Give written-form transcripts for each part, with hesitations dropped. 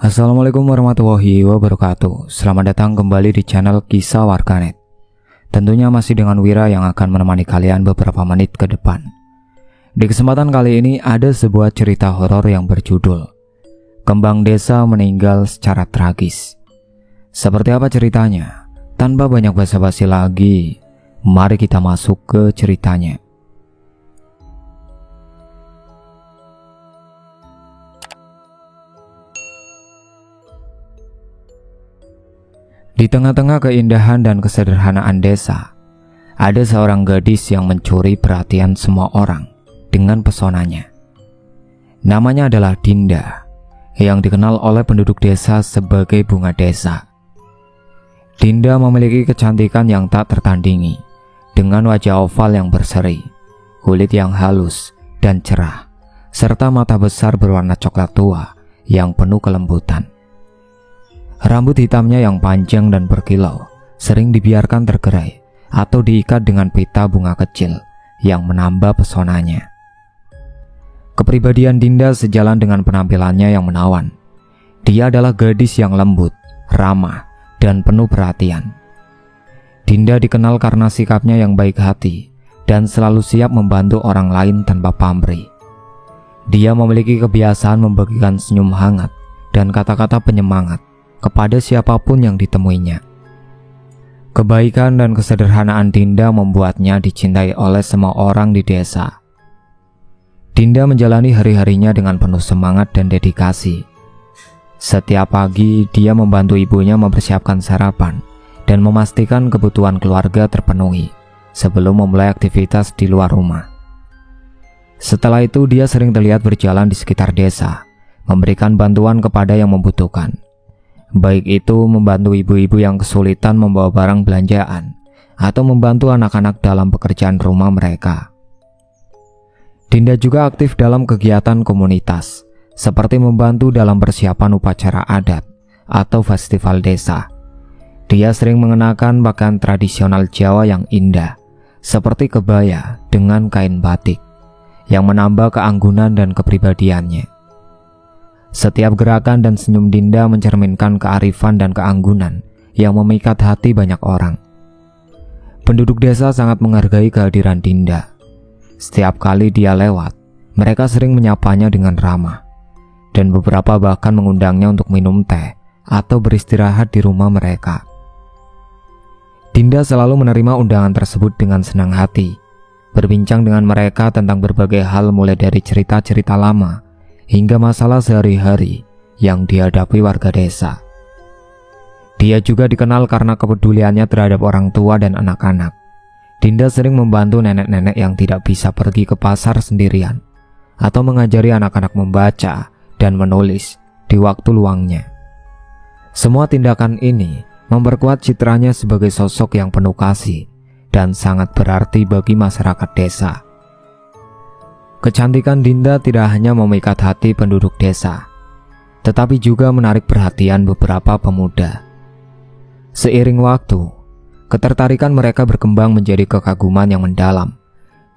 Assalamualaikum warahmatullahi wabarakatuh. Selamat datang kembali di channel Kisah Warganet. Tentunya masih dengan Wira yang akan menemani kalian beberapa menit ke depan. Di kesempatan kali ini ada sebuah cerita horor yang berjudul Kembang Desa Meninggal Secara Tragis. Seperti apa ceritanya? Tanpa banyak basa-basi lagi, mari kita masuk ke ceritanya. Di tengah-tengah keindahan dan kesederhanaan desa, ada seorang gadis yang mencuri perhatian semua orang dengan pesonanya. Namanya adalah Dinda, yang dikenal oleh penduduk desa sebagai bunga desa. Dinda memiliki kecantikan yang tak tertandingi, dengan wajah oval yang berseri, kulit yang halus dan cerah, serta mata besar berwarna coklat tua yang penuh kelembutan. Rambut hitamnya yang panjang dan berkilau sering dibiarkan tergerai atau diikat dengan pita bunga kecil yang menambah pesonanya. Kepribadian Dinda sejalan dengan penampilannya yang menawan. Dia adalah gadis yang lembut, ramah, dan penuh perhatian. Dinda dikenal karena sikapnya yang baik hati dan selalu siap membantu orang lain tanpa pamrih. Dia memiliki kebiasaan membagikan senyum hangat dan kata-kata penyemangat kepada siapapun yang ditemuinya. Kebaikan dan kesederhanaan Dinda membuatnya dicintai oleh semua orang di desa. Dinda menjalani hari-harinya dengan penuh semangat dan dedikasi. Setiap pagi dia membantu ibunya mempersiapkan sarapan dan memastikan kebutuhan keluarga terpenuhi sebelum memulai aktivitas di luar rumah. Setelah itu dia sering terlihat berjalan di sekitar desa, memberikan bantuan kepada yang membutuhkan. Baik itu membantu ibu-ibu yang kesulitan membawa barang belanjaan atau membantu anak-anak dalam pekerjaan rumah mereka. Dinda juga aktif dalam kegiatan komunitas, seperti membantu dalam persiapan upacara adat atau festival desa. Dia sering mengenakan pakaian tradisional Jawa yang indah, seperti kebaya dengan kain batik, yang menambah keanggunan dan kepribadiannya. Setiap gerakan dan senyum Dinda mencerminkan kearifan dan keanggunan yang memikat hati banyak orang. Penduduk desa sangat menghargai kehadiran Dinda. Setiap kali dia lewat, mereka sering menyapanya dengan ramah, dan beberapa bahkan mengundangnya untuk minum teh atau beristirahat di rumah mereka. Dinda selalu menerima undangan tersebut dengan senang hati, berbincang dengan mereka tentang berbagai hal mulai dari cerita-cerita lama hingga masalah sehari-hari yang dihadapi warga desa. Dia juga dikenal karena kepeduliannya terhadap orang tua dan anak-anak. Dinda sering membantu nenek-nenek yang tidak bisa pergi ke pasar sendirian atau mengajari anak-anak membaca dan menulis di waktu luangnya. Semua tindakan ini memperkuat citranya sebagai sosok yang penuh kasih dan sangat berarti bagi masyarakat desa. Kecantikan Dinda tidak hanya memikat hati penduduk desa, tetapi juga menarik perhatian beberapa pemuda. Seiring waktu, ketertarikan mereka berkembang menjadi kekaguman yang mendalam,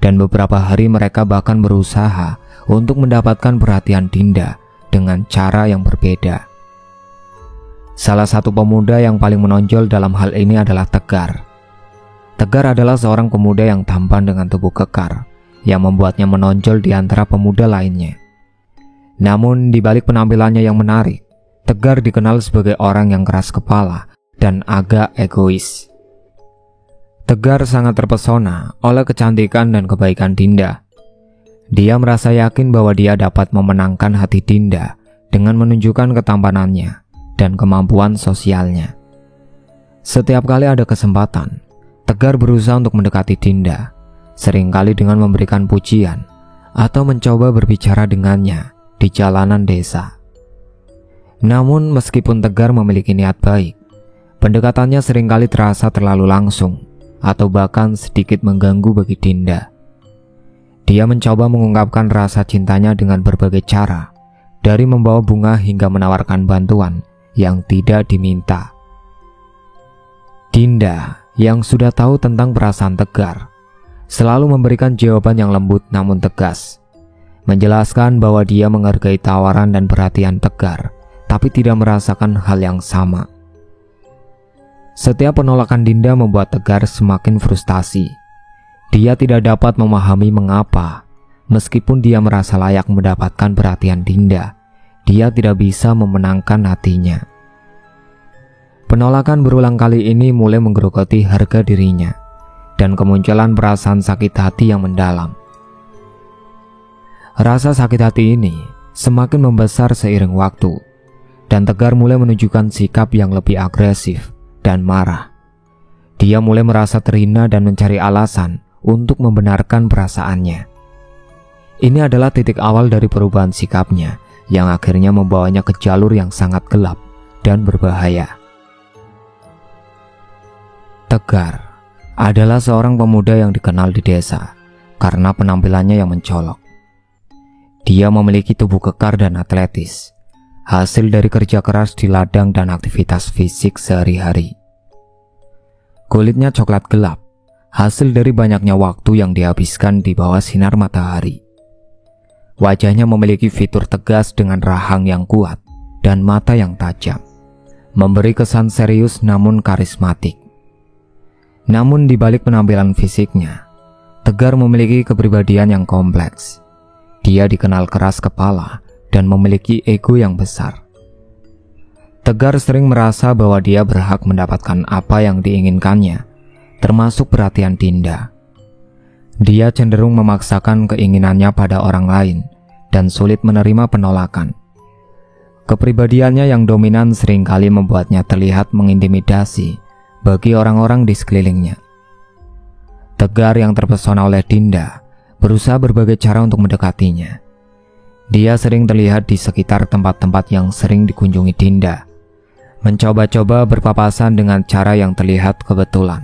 dan beberapa hari mereka bahkan berusaha untuk mendapatkan perhatian Dinda dengan cara yang berbeda. Salah satu pemuda yang paling menonjol dalam hal ini adalah Tegar. Tegar adalah seorang pemuda yang tampan dengan tubuh kekar, yang membuatnya menonjol di antara pemuda lainnya. Namun di balik penampilannya yang menarik, Tegar dikenal sebagai orang yang keras kepala dan agak egois. Tegar sangat terpesona oleh kecantikan dan kebaikan Dinda. Dia merasa yakin bahwa dia dapat memenangkan hati Dinda dengan menunjukkan ketampanannya dan kemampuan sosialnya. Setiap kali ada kesempatan, Tegar berusaha untuk mendekati Dinda, seringkali dengan memberikan pujian atau mencoba berbicara dengannya di jalanan desa. Namun meskipun Tegar memiliki niat baik, pendekatannya seringkali terasa terlalu langsung atau bahkan sedikit mengganggu bagi Dinda. Dia mencoba mengungkapkan rasa cintanya dengan berbagai cara, dari membawa bunga hingga menawarkan bantuan yang tidak diminta. Dinda yang sudah tahu tentang perasaan Tegar selalu memberikan jawaban yang lembut namun tegas, menjelaskan bahwa dia menghargai tawaran dan perhatian Tegar tapi tidak merasakan hal yang sama. Setiap penolakan Dinda membuat Tegar semakin frustasi. Dia tidak dapat memahami mengapa, meskipun dia merasa layak mendapatkan perhatian Dinda, dia tidak bisa memenangkan hatinya. Penolakan berulang kali ini mulai menggerogoti harga dirinya, dan kemunculan perasaan sakit hati yang mendalam. Rasa sakit hati ini semakin membesar seiring waktu, dan Tegar mulai menunjukkan sikap yang lebih agresif dan marah. Dia mulai merasa terhina dan mencari alasan untuk membenarkan perasaannya. Ini adalah titik awal dari perubahan sikapnya yang akhirnya membawanya ke jalur yang sangat gelap dan berbahaya. Tegar adalah seorang pemuda yang dikenal di desa karena penampilannya yang mencolok. Dia memiliki tubuh kekar dan atletis, hasil dari kerja keras di ladang dan aktivitas fisik sehari-hari. Kulitnya coklat gelap, hasil dari banyaknya waktu yang dihabiskan di bawah sinar matahari. Wajahnya memiliki fitur tegas dengan rahang yang kuat dan mata yang tajam, memberi kesan serius namun karismatik. Namun di balik penampilan fisiknya, Tegar memiliki kepribadian yang kompleks. Dia dikenal keras kepala dan memiliki ego yang besar. Tegar sering merasa bahwa dia berhak mendapatkan apa yang diinginkannya, termasuk perhatian Dinda. Dia cenderung memaksakan keinginannya pada orang lain dan sulit menerima penolakan. Kepribadiannya yang dominan seringkali membuatnya terlihat mengintimidasi bagi orang-orang di sekelilingnya. Tegar yang terpesona oleh Dinda berusaha berbagai cara untuk mendekatinya. Dia sering terlihat di sekitar tempat-tempat yang sering dikunjungi Dinda, mencoba-coba berpapasan dengan cara yang terlihat kebetulan.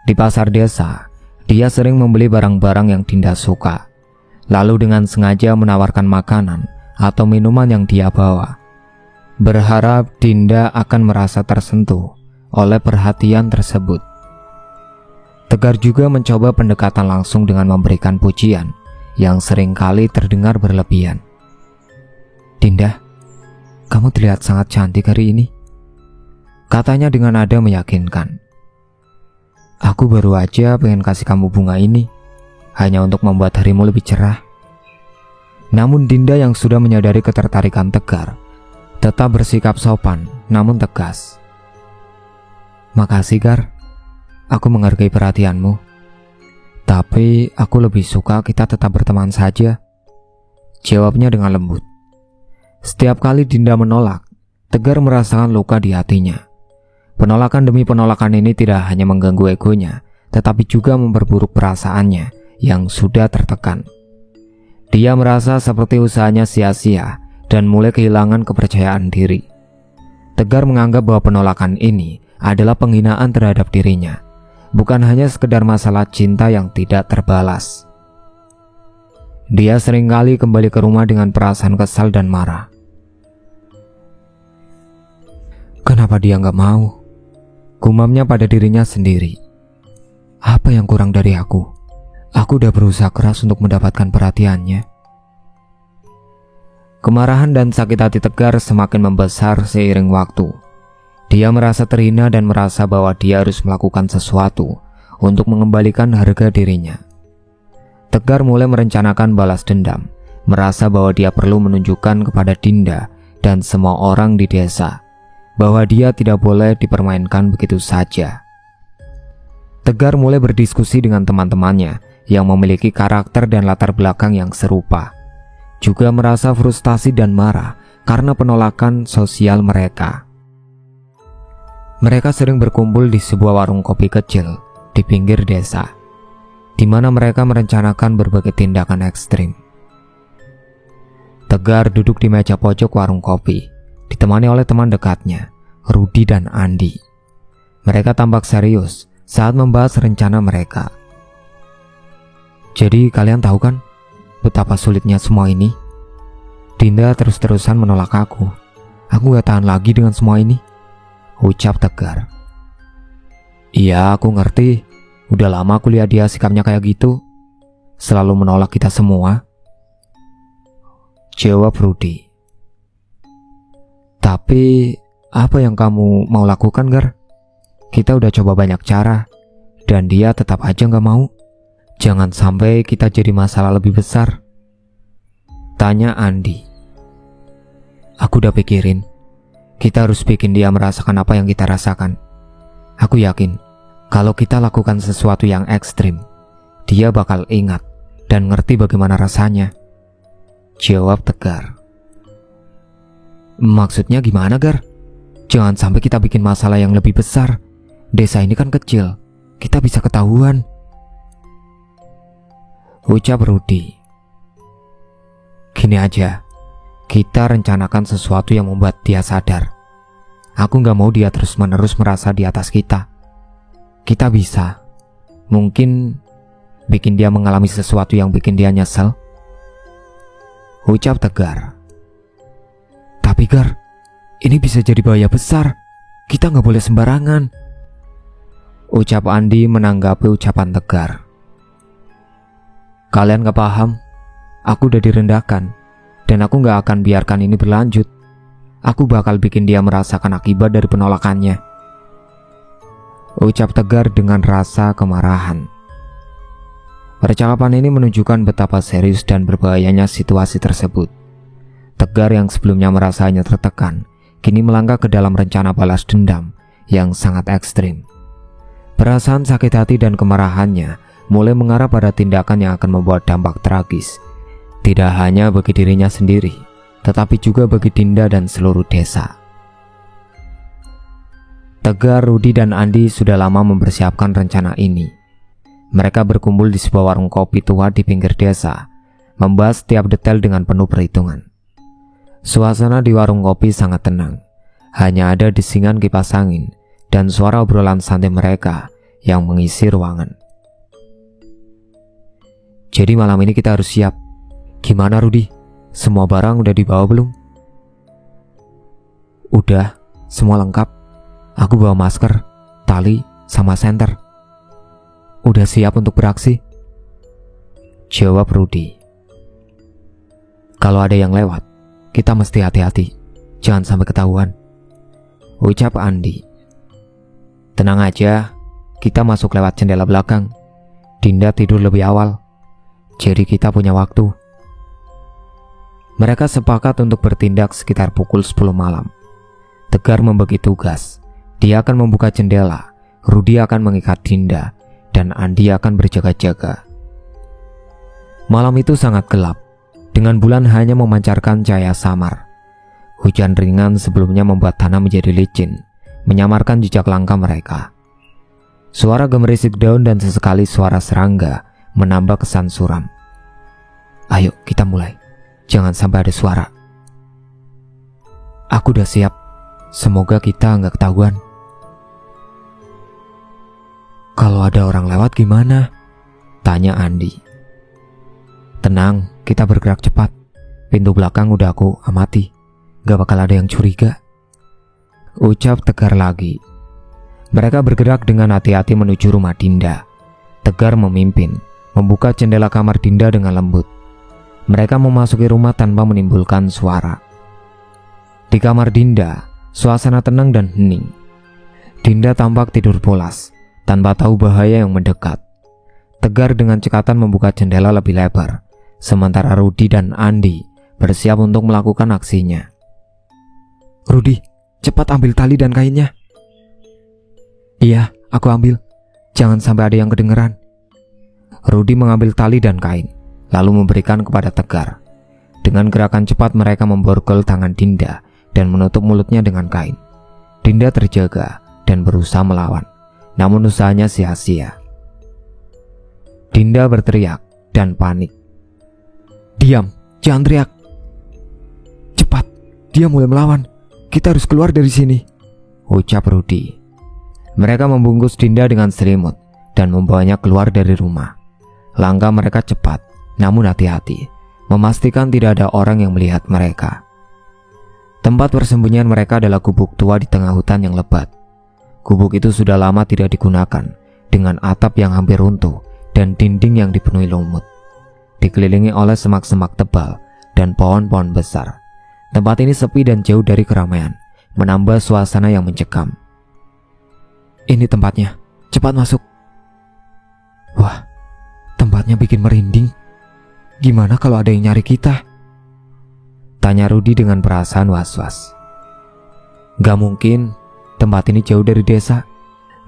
Di pasar desa, dia sering membeli barang-barang yang Dinda suka, lalu dengan sengaja menawarkan makanan atau minuman yang dia bawa, berharap Dinda akan merasa tersentuh oleh perhatian tersebut. Tegar juga mencoba pendekatan langsung dengan memberikan pujian yang seringkali terdengar berlebihan. "Dinda, kamu terlihat sangat cantik hari ini," katanya dengan nada meyakinkan. "Aku baru aja pengen kasih kamu bunga ini, hanya untuk membuat harimu lebih cerah." Namun Dinda yang sudah menyadari ketertarikan Tegar, tetap bersikap sopan namun tegas. "Makasih, Gar. Aku menghargai perhatianmu. Tapi aku lebih suka kita tetap berteman saja," jawabnya dengan lembut. Setiap kali Dinda menolak, Tegar merasakan luka di hatinya. Penolakan demi penolakan ini tidak hanya mengganggu egonya, tetapi juga memperburuk perasaannya yang sudah tertekan. Dia merasa seperti usahanya sia-sia dan mulai kehilangan kepercayaan diri. Tegar menganggap bahwa penolakan ini adalah penghinaan terhadap dirinya, bukan hanya sekedar masalah cinta yang tidak terbalas. Dia seringkali kembali ke rumah dengan perasaan kesal dan marah. Kenapa dia nggak mau? Gumamnya pada dirinya sendiri. Apa yang kurang dari aku? Aku udah berusaha keras untuk mendapatkan perhatiannya. Kemarahan dan sakit hati Tegar semakin membesar seiring waktu. Dia merasa terhina dan merasa bahwa dia harus melakukan sesuatu untuk mengembalikan harga dirinya. Tegar mulai merencanakan balas dendam, merasa bahwa dia perlu menunjukkan kepada Dinda dan semua orang di desa bahwa dia tidak boleh dipermainkan begitu saja. Tegar mulai berdiskusi dengan teman-temannya yang memiliki karakter dan latar belakang yang serupa, juga merasa frustasi dan marah karena penolakan sosial mereka. Mereka sering berkumpul di sebuah warung kopi kecil di pinggir desa, di mana mereka merencanakan berbagai tindakan ekstrim. Tegar duduk di meja pojok warung kopi, ditemani oleh teman dekatnya, Rudi dan Andi. Mereka tampak serius saat membahas rencana mereka. "Jadi kalian tahu kan betapa sulitnya semua ini? Dinda terus-terusan menolak aku. Aku gak tahan lagi dengan semua ini," ucap Tegar. "Iya, aku ngerti. Udah lama aku lihat dia sikapnya kayak gitu. Selalu menolak kita semua," jawab Rudi. Tapi apa yang kamu mau lakukan, Gar? Kita udah coba banyak cara, dan dia tetap aja gak mau. Jangan sampai kita jadi masalah lebih besar, tanya Andi. Aku udah pikirin, kita harus bikin dia merasakan apa yang kita rasakan. Aku yakin, kalau kita lakukan sesuatu yang ekstrim, dia bakal ingat dan ngerti bagaimana rasanya, jawab Tegar. Maksudnya gimana, Gar? Jangan sampai kita bikin masalah yang lebih besar. Desa ini kan kecil, kita bisa ketahuan, ucap Rudi. Gini aja, kita rencanakan sesuatu yang membuat dia sadar. Aku gak mau dia terus-menerus merasa di atas kita. Kita bisa, mungkin, bikin dia mengalami sesuatu yang bikin dia nyesel, ucap Tegar. Tapi Gar, ini bisa jadi bahaya besar. Kita gak boleh sembarangan, ucap Andi menanggapi ucapan Tegar. Kalian gak paham, aku udah direndahkan, dan aku gak akan biarkan ini berlanjut. Aku bakal bikin dia merasakan akibat dari penolakannya, ucap Tegar dengan rasa kemarahan. Percakapan ini menunjukkan betapa serius dan berbahayanya situasi tersebut. Tegar yang sebelumnya merasa hanya tertekan, kini melangkah ke dalam rencana balas dendam yang sangat ekstrim. Perasaan sakit hati dan kemarahannya mulai mengarah pada tindakan yang akan membawa dampak tragis, tidak hanya bagi dirinya sendiri, tetapi juga bagi Dinda dan seluruh desa. Tegar, Rudi, dan Andi sudah lama mempersiapkan rencana ini. Mereka berkumpul di sebuah warung kopi tua di pinggir desa, membahas setiap detail dengan penuh perhitungan. Suasana di warung kopi sangat tenang, hanya ada desingan kipas angin dan suara obrolan santai mereka yang mengisi ruangan. Jadi malam ini kita harus siap. Gimana Rudi? Semua barang udah dibawa belum? Udah, semua lengkap. Aku bawa masker, tali, sama senter. Udah siap untuk beraksi, jawab Rudi. Kalau ada yang lewat, kita mesti hati-hati, jangan sampai ketahuan, ucap Andi. Tenang aja, kita masuk lewat jendela belakang. Dinda tidur lebih awal, jadi kita punya waktu. Mereka sepakat untuk bertindak sekitar pukul 10 malam. Tegar membagi tugas. Dia akan membuka jendela, Rudi akan mengikat Dinda, dan Andi akan berjaga-jaga. Malam itu sangat gelap, dengan bulan hanya memancarkan cahaya samar. Hujan ringan sebelumnya membuat tanah menjadi licin, menyamarkan jejak langkah mereka. Suara gemerisik daun dan sesekali suara serangga menambah kesan suram. Ayo kita mulai, jangan sampai ada suara. Aku udah siap, semoga kita nggak ketahuan. Kalau ada orang lewat gimana? Tanya Andi. Tenang, kita bergerak cepat. Pintu belakang udah aku amati, gak bakal ada yang curiga, ucap Tegar lagi. Mereka bergerak dengan hati-hati menuju rumah Dinda. Tegar memimpin, membuka jendela kamar Dinda dengan lembut. Mereka memasuki rumah tanpa menimbulkan suara. Di kamar Dinda, suasana tenang dan hening. Dinda tampak tidur pulas, tanpa tahu bahaya yang mendekat. Tegar dengan cekatan membuka jendela lebih lebar, sementara Rudi dan Andi bersiap untuk melakukan aksinya. Rudi, cepat ambil tali dan kainnya. Iya, aku ambil. Jangan sampai ada yang kedengeran. Rudi mengambil tali dan kain, lalu memberikan kepada Tegar. Dengan gerakan cepat mereka memborgol tangan Dinda dan menutup mulutnya dengan kain. Dinda terjaga dan berusaha melawan, namun usahanya sia-sia. Dinda berteriak dan panik. Diam, jangan teriak. Cepat, dia mulai melawan. Kita harus keluar dari sini, ucap Rudi. Mereka membungkus Dinda dengan selimut dan membawanya keluar dari rumah. Langkah mereka cepat, namun hati-hati, memastikan tidak ada orang yang melihat mereka. Tempat persembunyian mereka adalah gubuk tua di tengah hutan yang lebat. Gubuk itu sudah lama tidak digunakan, dengan atap yang hampir runtuh dan dinding yang dipenuhi lumut. Dikelilingi oleh semak-semak tebal dan pohon-pohon besar. Tempat ini sepi dan jauh dari keramaian, menambah suasana yang mencekam. Ini tempatnya, cepat masuk. Wah, tempatnya bikin merinding. Gimana kalau ada yang nyari kita? Tanya Rudi dengan perasaan was-was. Gak mungkin, tempat ini jauh dari desa.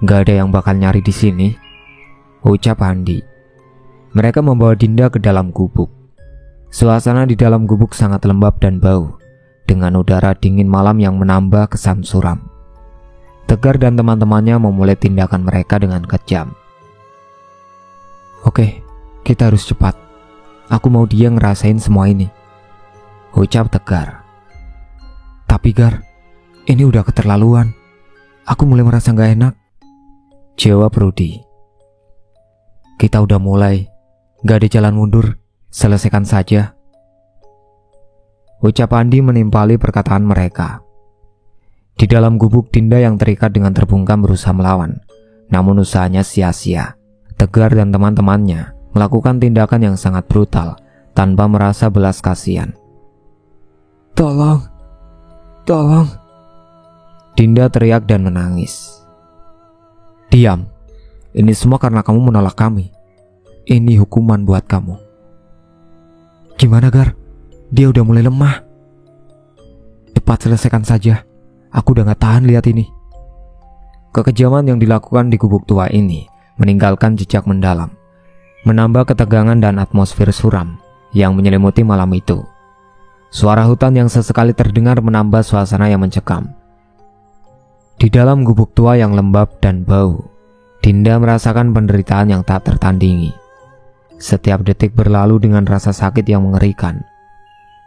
Gak ada yang bakal nyari di sini, ucap Andi. Mereka membawa Dinda ke dalam gubuk. Suasana di dalam gubuk sangat lembab dan bau, dengan udara dingin malam yang menambah kesan suram. Tegar dan teman-temannya memulai tindakan mereka dengan kejam. Oke, kita harus cepat. Aku mau dia ngerasain semua ini, ucap Tegar. Tapi Gar, ini udah keterlaluan. Aku mulai merasa gak enak, jawab Rudi. Kita udah mulai, gak ada jalan mundur, selesaikan saja, ucap Andi menimpali perkataan mereka. Di dalam gubuk, Dinda yang terikat dengan terbungkam berusaha melawan, namun usahanya sia-sia. Tegar dan teman-temannya melakukan tindakan yang sangat brutal tanpa merasa belas kasihan. Tolong, tolong, Dinda teriak dan menangis. Diam, ini semua karena kamu menolak kami. Ini hukuman buat kamu. Gimana Gar? Dia udah mulai lemah. Cepat selesaikan saja. Aku udah gak tahan lihat ini. Kekejaman yang dilakukan di gubuk tua ini meninggalkan jejak mendalam, menambah ketegangan dan atmosfer suram yang menyelimuti malam itu. Suara hutan yang sesekali terdengar menambah suasana yang mencekam. Di dalam gubuk tua yang lembab dan bau, Dinda merasakan penderitaan yang tak tertandingi. Setiap detik berlalu dengan rasa sakit yang mengerikan.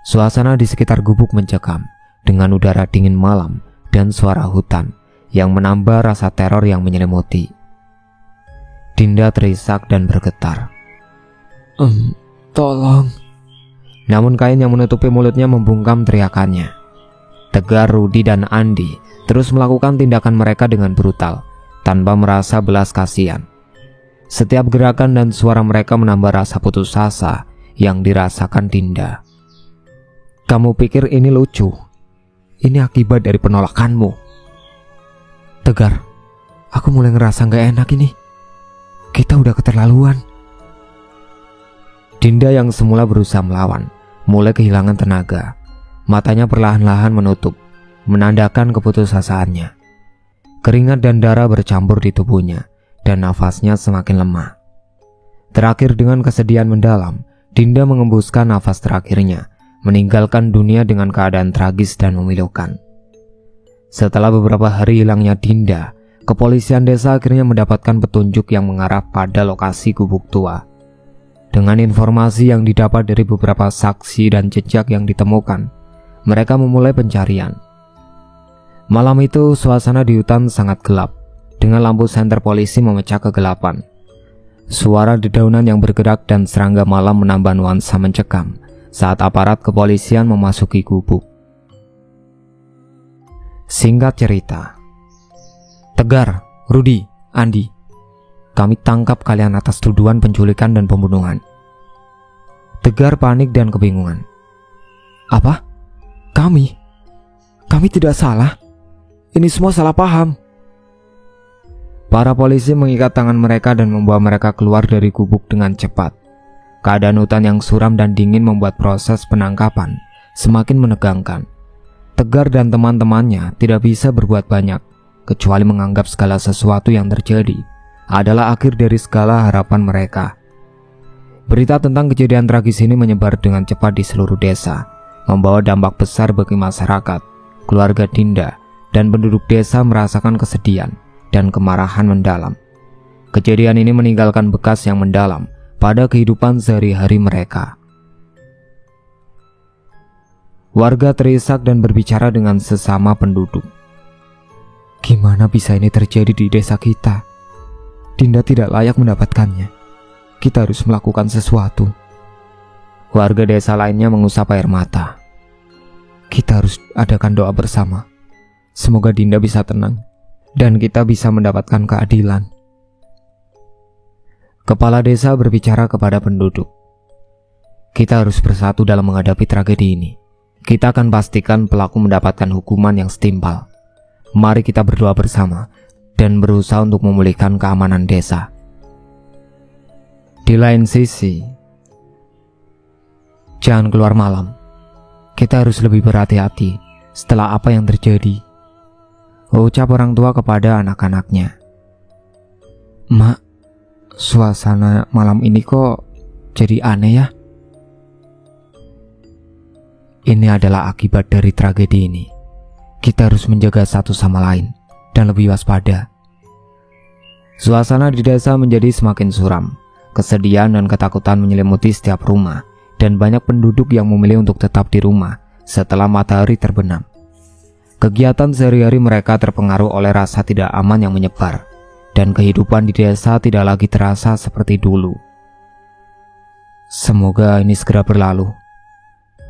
Suasana di sekitar gubuk mencekam dengan udara dingin malam dan suara hutan yang menambah rasa teror yang menyelimuti. Dinda terisak dan bergetar. Tolong. Namun kain yang menutupi mulutnya membungkam teriakannya. Tegar, Rudi, dan Andi terus melakukan tindakan mereka dengan brutal, tanpa merasa belas kasihan. Setiap gerakan dan suara mereka menambah rasa putus asa yang dirasakan Dinda. Kamu pikir ini lucu? Ini akibat dari penolakanmu. Tegar, aku mulai ngerasa gak enak ini. Kita udah keterlaluan. Dinda yang semula berusaha melawan mulai kehilangan tenaga. Matanya perlahan-lahan menutup, menandakan keputusasaannya. Keringat dan darah bercampur di tubuhnya, dan nafasnya semakin lemah. Terakhir dengan kesedihan mendalam, Dinda mengembuskan nafas terakhirnya, meninggalkan dunia dengan keadaan tragis dan memilukan. Setelah beberapa hari hilangnya Dinda, kepolisian desa akhirnya mendapatkan petunjuk yang mengarah pada lokasi gubuk tua. Dengan informasi yang didapat dari beberapa saksi dan jejak yang ditemukan, mereka memulai pencarian. Malam itu suasana di hutan sangat gelap, dengan lampu senter polisi memecah kegelapan. Suara dedaunan yang bergerak dan serangga malam menambah nuansa mencekam saat aparat kepolisian memasuki gubuk. Singkat cerita, Tegar, Rudi, Andi, kami tangkap kalian atas tuduhan penculikan dan pembunuhan. Tegar panik dan kebingungan. Apa? Kami? Kami tidak salah. Ini semua salah paham. Para polisi mengikat tangan mereka dan membawa mereka keluar dari gubuk dengan cepat. Keadaan hutan yang suram dan dingin membuat proses penangkapan semakin menegangkan. Tegar dan teman-temannya tidak bisa berbuat banyak, kecuali menganggap segala sesuatu yang terjadi adalah akhir dari segala harapan mereka. Berita tentang kejadian tragis ini menyebar dengan cepat di seluruh desa, membawa dampak besar bagi masyarakat. Keluarga Dinda dan penduduk desa merasakan kesedihan dan kemarahan mendalam. Kejadian ini meninggalkan bekas yang mendalam pada kehidupan sehari-hari mereka. Warga terisak dan berbicara dengan sesama penduduk. Gimana bisa ini terjadi di desa kita? Dinda tidak layak mendapatkannya. Kita harus melakukan sesuatu. Warga desa lainnya mengusap air mata. Kita harus adakan doa bersama. Semoga Dinda bisa tenang dan kita bisa mendapatkan keadilan. Kepala desa berbicara kepada penduduk. Kita harus bersatu dalam menghadapi tragedi ini. Kita akan pastikan pelaku mendapatkan hukuman yang setimpal. Mari kita berdoa bersama dan berusaha untuk memulihkan keamanan desa. Di lain sisi, jangan keluar malam. Kita harus lebih berhati-hati setelah apa yang terjadi, ucap orang tua kepada anak-anaknya. Mak, suasana malam ini kok jadi aneh ya? Ini adalah akibat dari tragedi ini. Kita harus menjaga satu sama lain dan lebih waspada. Suasana di desa menjadi semakin suram. Kesedihan dan ketakutan menyelimuti setiap rumah, dan banyak penduduk yang memilih untuk tetap di rumah setelah matahari terbenam. Kegiatan sehari-hari mereka terpengaruh oleh rasa tidak aman yang menyebar, dan kehidupan di desa tidak lagi terasa seperti dulu. Semoga ini segera berlalu.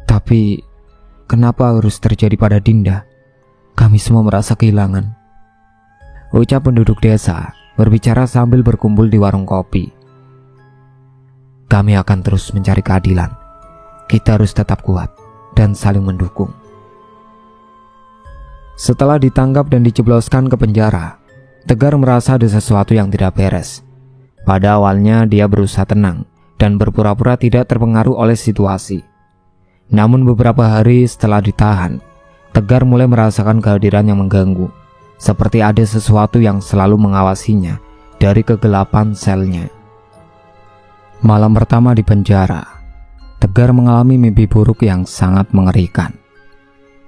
Tapi, kenapa harus terjadi pada Dinda? Kami semua merasa kehilangan, ucap penduduk desa, berbicara sambil berkumpul di warung kopi. Kami akan terus mencari keadilan. Kita harus tetap kuat dan saling mendukung. Setelah ditangkap dan dijebloskan ke penjara, Tegar merasa ada sesuatu yang tidak beres. Pada awalnya dia berusaha tenang dan berpura-pura tidak terpengaruh oleh situasi. Namun beberapa hari setelah ditahan, Tegar mulai merasakan kehadiran yang mengganggu, seperti ada sesuatu yang selalu mengawasinya dari kegelapan selnya. Malam pertama di penjara, Tegar mengalami mimpi buruk yang sangat mengerikan.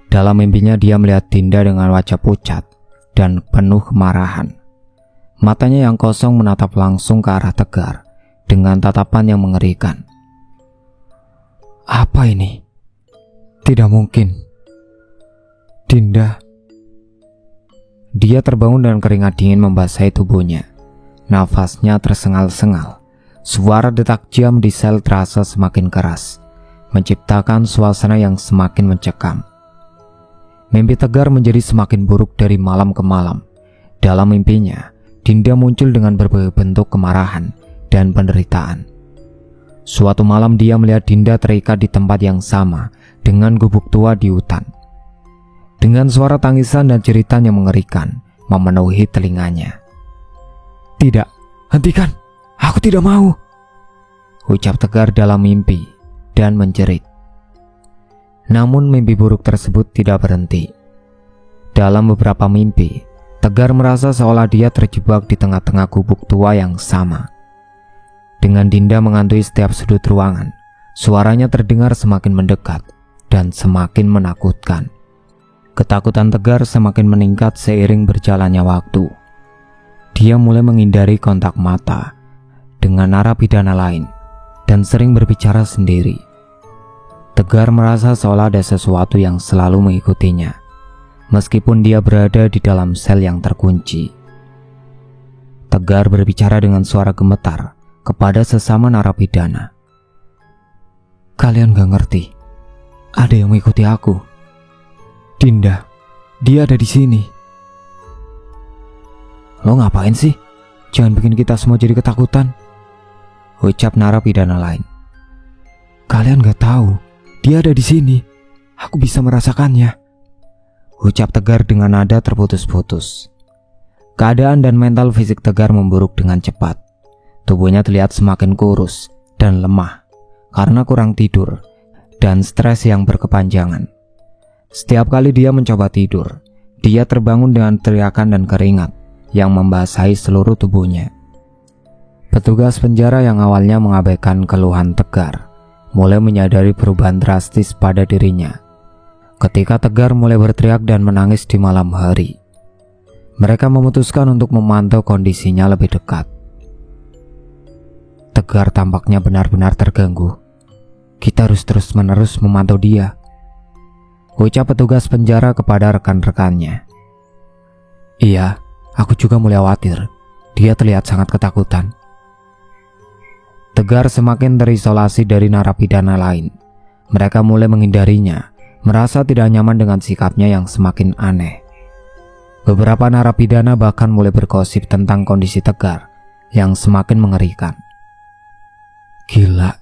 Dalam mimpinya dia melihat Dinda dengan wajah pucat dan penuh kemarahan. Matanya yang kosong menatap langsung ke arah Tegar dengan tatapan yang mengerikan. Apa ini? Tidak mungkin. Dinda. Dia terbangun dan keringat dingin membasahi tubuhnya. Nafasnya tersengal-sengal. Suara detak jam di sel terasa semakin keras, menciptakan suasana yang semakin mencekam. Mimpi Tegar menjadi semakin buruk dari malam ke malam. Dalam mimpinya, Dinda muncul dengan berbagai bentuk kemarahan dan penderitaan. Suatu malam dia melihat Dinda terikat di tempat yang sama dengan gubuk tua di hutan. Dengan suara tangisan dan jeritan yang mengerikan memenuhi telinganya. Tidak, hentikan! Aku tidak mau, ucap Tegar dalam mimpi dan menjerit. Namun mimpi buruk tersebut tidak berhenti. Dalam beberapa mimpi, Tegar merasa seolah dia terjebak di tengah-tengah gubuk tua yang sama. Dengan Dinda menghantui setiap sudut ruangan, suaranya terdengar semakin mendekat dan semakin menakutkan. Ketakutan Tegar semakin meningkat seiring berjalannya waktu. Dia mulai menghindari kontak mata dengan narapidana lain dan sering berbicara sendiri. Tegar merasa seolah ada sesuatu yang selalu mengikutinya, meskipun dia berada di dalam sel yang terkunci. Tegar berbicara dengan suara gemetar kepada sesama narapidana. Kalian gak ngerti, ada yang mengikuti aku. Dinda, dia ada di sini. Lo ngapain sih? Jangan bikin kita semua jadi ketakutan, ucap narapidana lain. Kalian gak tahu, dia ada di sini. Aku bisa merasakannya, ucap Tegar dengan nada terputus-putus. Keadaan dan mental fisik Tegar memburuk dengan cepat. Tubuhnya terlihat semakin kurus dan lemah karena kurang tidur dan stres yang berkepanjangan. Setiap kali dia mencoba tidur, dia terbangun dengan teriakan dan keringat yang membasahi seluruh tubuhnya. Petugas penjara yang awalnya mengabaikan keluhan Tegar mulai menyadari perubahan drastis pada dirinya. Ketika Tegar mulai berteriak dan menangis di malam hari, mereka memutuskan untuk memantau kondisinya lebih dekat. Tegar tampaknya benar-benar terganggu. Kita harus terus-menerus memantau dia, ucap petugas penjara kepada rekan-rekannya. Iya, aku juga mulai khawatir. Dia terlihat sangat ketakutan. Tegar semakin terisolasi dari narapidana lain. Mereka mulai menghindarinya, merasa tidak nyaman dengan sikapnya yang semakin aneh. Beberapa narapidana bahkan mulai bergosip tentang kondisi Tegar yang semakin mengerikan. Gila,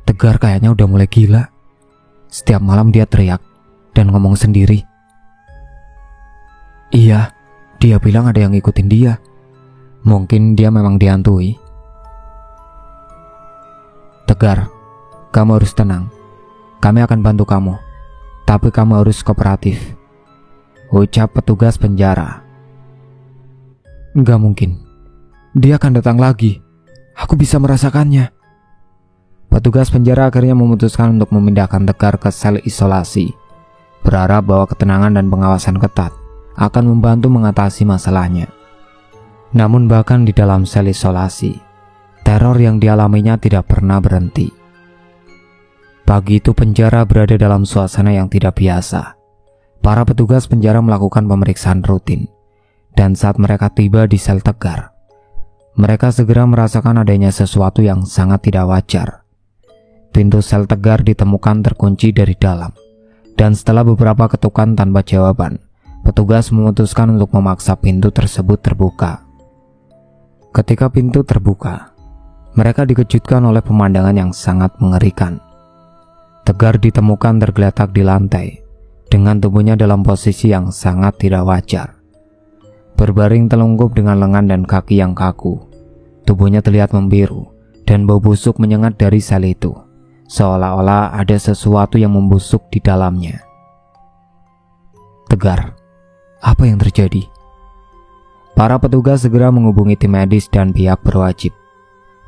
Tegar kayaknya udah mulai gila. Setiap malam dia teriak dan ngomong sendiri. Iya, dia bilang ada yang ngikutin dia. Mungkin dia memang dihantui. Tegar, kamu harus tenang. Kami akan bantu kamu. Tapi kamu harus kooperatif, ucap petugas penjara. Enggak mungkin. Dia akan datang lagi. Aku bisa merasakannya. Petugas penjara akhirnya memutuskan untuk memindahkan Tegar ke sel isolasi, berharap bahwa ketenangan dan pengawasan ketat akan membantu mengatasi masalahnya. Namun bahkan di dalam sel isolasi, teror yang dialaminya tidak pernah berhenti. Pagi itu penjara berada dalam suasana yang tidak biasa. Para petugas penjara melakukan pemeriksaan rutin, dan saat mereka tiba di sel Tegar, mereka segera merasakan adanya sesuatu yang sangat tidak wajar. Pintu sel Tegar ditemukan terkunci dari dalam, dan setelah beberapa ketukan tanpa jawaban, petugas memutuskan untuk memaksa pintu tersebut terbuka. Ketika pintu terbuka, mereka dikejutkan oleh pemandangan yang sangat mengerikan. Tegar ditemukan tergeletak di lantai, dengan tubuhnya dalam posisi yang sangat tidak wajar. Berbaring telungkup dengan lengan dan kaki yang kaku, tubuhnya terlihat membiru, dan bau busuk menyengat dari sel itu, seolah-olah ada sesuatu yang membusuk di dalamnya. Tegar, apa yang terjadi? Para petugas segera menghubungi tim medis dan pihak berwajib.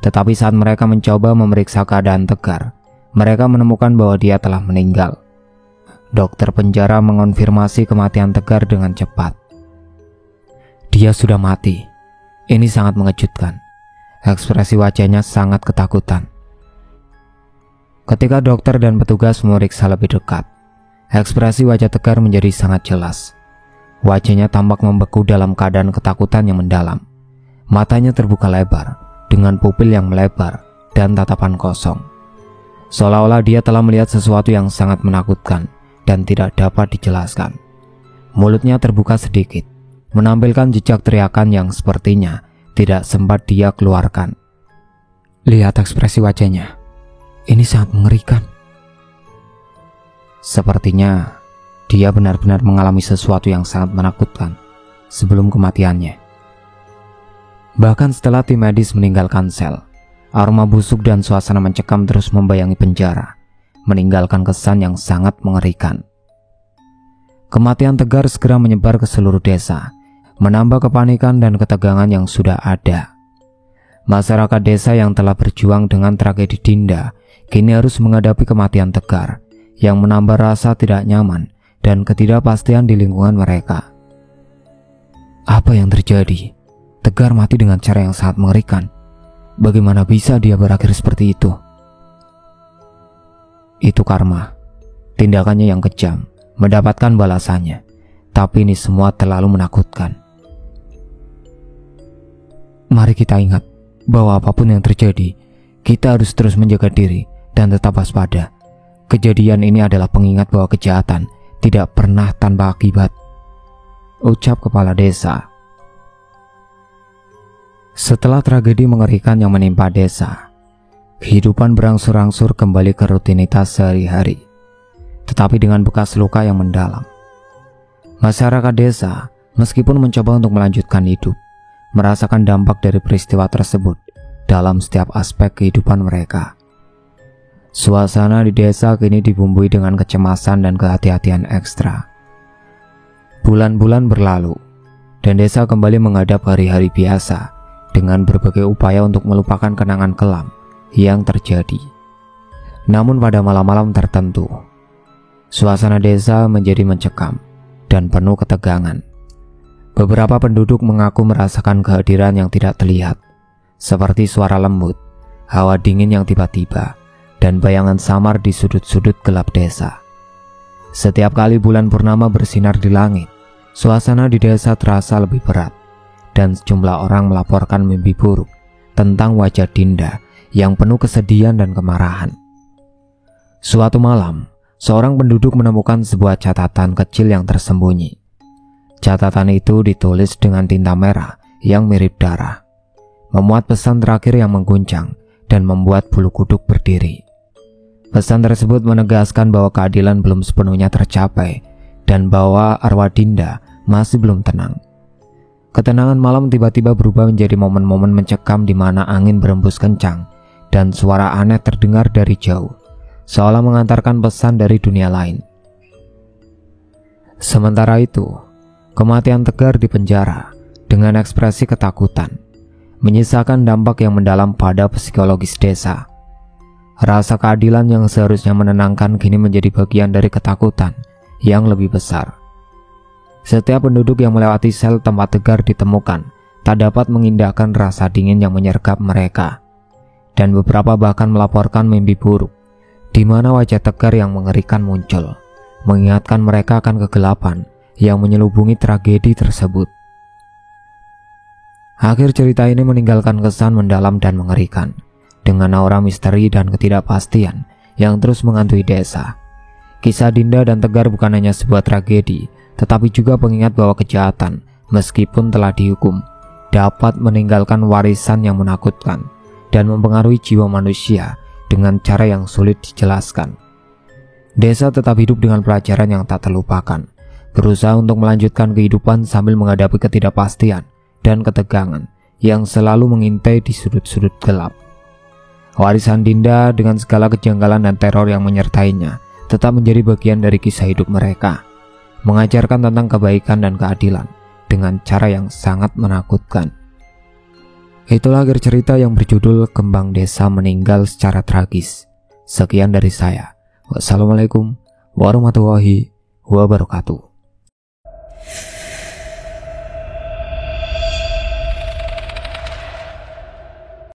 Tetapi saat mereka mencoba memeriksa keadaan Tegar, mereka menemukan bahwa dia telah meninggal. Dokter penjara mengonfirmasi kematian Tegar dengan cepat. Dia sudah mati. Ini sangat mengejutkan. Ekspresi wajahnya sangat ketakutan. Ketika dokter dan petugas memeriksa lebih dekat, ekspresi wajah Tegar menjadi sangat jelas. Wajahnya tampak membeku dalam keadaan ketakutan yang mendalam. Matanya terbuka lebar, dengan pupil yang melebar dan tatapan kosong. Seolah-olah dia telah melihat sesuatu yang sangat menakutkan dan tidak dapat dijelaskan. Mulutnya terbuka sedikit, menampilkan jejak teriakan yang sepertinya tidak sempat dia keluarkan. Lihat ekspresi wajahnya. Ini sangat mengerikan. Sepertinya dia benar-benar mengalami sesuatu yang sangat menakutkan sebelum kematiannya. Bahkan setelah tim medis meninggalkan sel, aroma busuk dan suasana mencekam terus membayangi penjara, meninggalkan kesan yang sangat mengerikan. Kematian Tegar segera menyebar ke seluruh desa, menambah kepanikan dan ketegangan yang sudah ada. Masyarakat desa yang telah berjuang dengan tragedi Dinda kini harus menghadapi kematian Tegar yang menambah rasa tidak nyaman dan ketidakpastian di lingkungan mereka. Apa yang terjadi? Tegar mati dengan cara yang sangat mengerikan. Bagaimana bisa dia berakhir seperti itu? Itu karma. Tindakannya yang kejam mendapatkan balasannya. Tapi ini semua terlalu menakutkan. Mari kita ingat bahwa apapun yang terjadi, kita harus terus menjaga diri dan tetap waspada. Kejadian ini adalah pengingat bahwa kejahatan tidak pernah tanpa akibat, ucap kepala desa. Setelah tragedi mengerikan yang menimpa desa, kehidupan berangsur-angsur kembali ke rutinitas sehari-hari, tetapi dengan bekas luka yang mendalam. Masyarakat desa, meskipun mencoba untuk melanjutkan hidup, merasakan dampak dari peristiwa tersebut dalam setiap aspek kehidupan mereka. Suasana di desa kini dibumbui dengan kecemasan dan kehati-hatian ekstra. Bulan-bulan berlalu, dan desa kembali menghadap hari-hari biasa dengan berbagai upaya untuk melupakan kenangan kelam yang terjadi. Namun pada malam-malam tertentu, suasana desa menjadi mencekam dan penuh ketegangan. Beberapa penduduk mengaku merasakan kehadiran yang tidak terlihat, seperti suara lembut, hawa dingin yang tiba-tiba, dan bayangan samar di sudut-sudut gelap desa. Setiap kali bulan purnama bersinar di langit, suasana di desa terasa lebih berat, dan sejumlah orang melaporkan mimpi buruk tentang wajah Dinda yang penuh kesedihan dan kemarahan. Suatu malam, seorang penduduk menemukan sebuah catatan kecil yang tersembunyi. Catatan itu ditulis dengan tinta merah yang mirip darah, memuat pesan terakhir yang mengguncang dan membuat bulu kuduk berdiri. Pesan tersebut menegaskan bahwa keadilan belum sepenuhnya tercapai dan bahwa arwah Dinda masih belum tenang. Ketenangan malam tiba-tiba berubah menjadi momen-momen mencekam di mana angin berembus kencang dan suara aneh terdengar dari jauh, seolah mengantarkan pesan dari dunia lain. Sementara itu, kematian Tegar di penjara dengan ekspresi ketakutan menyisakan dampak yang mendalam pada psikologis desa. Rasa keadilan yang seharusnya menenangkan kini menjadi bagian dari ketakutan yang lebih besar. Setiap penduduk yang melewati sel tempat Tegar ditemukan tak dapat mengindahkan rasa dingin yang menyergap mereka, dan beberapa bahkan melaporkan mimpi buruk di mana wajah Tegar yang mengerikan muncul, mengingatkan mereka akan kegelapan yang menyelubungi tragedi tersebut. Akhir cerita ini meninggalkan kesan mendalam dan mengerikan, dengan aura misteri dan ketidakpastian yang terus menghantui desa. Kisah Dinda dan Tegar bukan hanya sebuah tragedi, tetapi juga pengingat bahwa kejahatan, meskipun telah dihukum, dapat meninggalkan warisan yang menakutkan dan mempengaruhi jiwa manusia dengan cara yang sulit dijelaskan. Desa tetap hidup dengan pelajaran yang tak terlupakan, berusaha untuk melanjutkan kehidupan sambil menghadapi ketidakpastian dan ketegangan yang selalu mengintai di sudut-sudut gelap. Warisan Dinda dengan segala kejanggalan dan teror yang menyertainya tetap menjadi bagian dari kisah hidup mereka, mengajarkan tentang kebaikan dan keadilan dengan cara yang sangat menakutkan. Itulah akhir cerita yang berjudul Kembang Desa Meninggal Secara Tragis. Sekian dari saya. Wassalamualaikum warahmatullahi wabarakatuh.